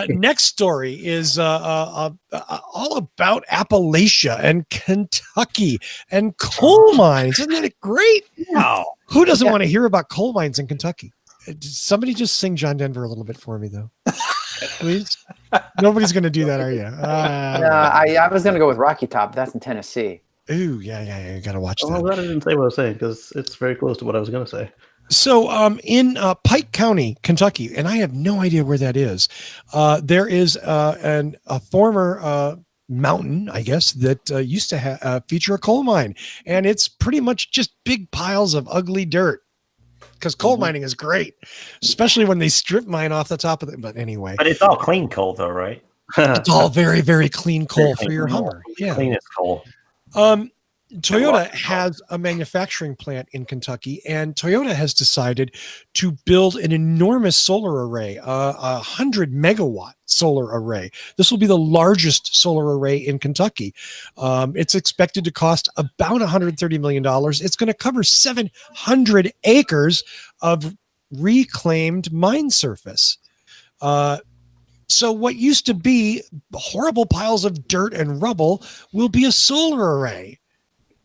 Next story is all about Appalachia and Kentucky and coal mines. Isn't that great? Wow. Who doesn't want to hear about coal mines in Kentucky? Somebody just sing John Denver a little bit for me, though. Please. Nobody's going to do that, are you? I was going to go with Rocky Top. That's in Tennessee. Ooh, yeah. You got to watch that. I'm glad I didn't say what I was saying because it's very close to what I was going to say. So in Pike County, Kentucky, and I have no idea where that is, there is a former mountain, I guess, that used to feature a coal mine. And it's pretty much just big piles of ugly dirt. Because coal mining is great, especially when they strip mine off the top of it. But anyway. But it's all clean coal, though, right? It's all very, very clean coal for your Hummer. Yeah. Cleanest coal. Toyota has a manufacturing plant in Kentucky, and Toyota has decided to build an enormous solar array, 100 megawatt solar array. This will be the largest solar array in Kentucky. It's expected to cost about $130 million. It's going to cover 700 acres of reclaimed mine surface. So what used to be horrible piles of dirt and rubble will be a solar array.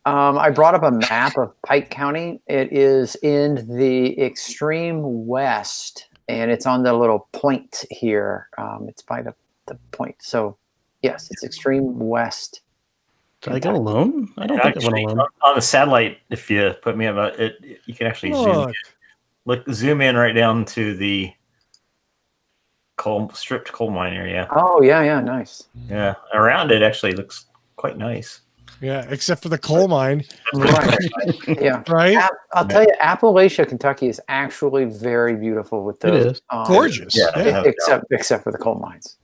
I brought up a map of Pike County. It is in the extreme west, and it's on the little point here. It's by the point. So, yes, it's extreme west. Did I go alone? I don't think I went alone. On the satellite, if you put me about it, you can actually zoom in right down to the stripped coal mine area. Oh, yeah, nice. Yeah, around it actually looks quite nice. Yeah, except for the coal mine. Right. Yeah. Right? I'll tell you, Appalachia, Kentucky is actually very beautiful with those. It is. Gorgeous. Yeah. Except for the coal mines.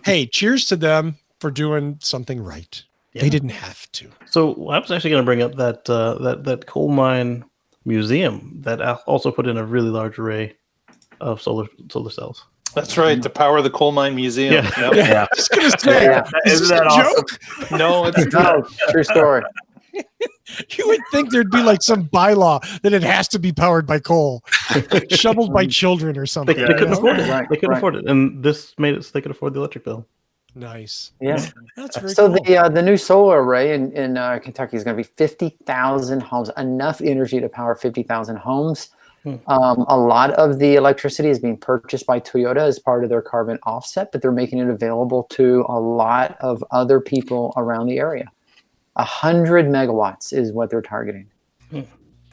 Hey, cheers to them for doing something right. Yeah. They didn't have to. So I was actually going to bring up that coal mine museum that also put in a really large array of solar cells. That's right. The Power of the Coal Mine Museum. Yeah. Yep. Yeah. I was going to say, Isn't that awesome? awesome? No, it's No, true story. You would think there'd be like some bylaw that it has to be powered by coal, shoveled by children or something. They couldn't afford it. Right, They couldn't afford it, and this made it so they could afford the electric bill. Nice. Yeah. That's very So cool. the new solar array in Kentucky is going to be 50,000 homes, enough energy to power 50,000 homes. A lot of the electricity is being purchased by Toyota as part of their carbon offset, but they're making it available to a lot of other people around the area. 100 megawatts is what they're targeting.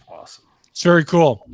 Awesome. It's very cool.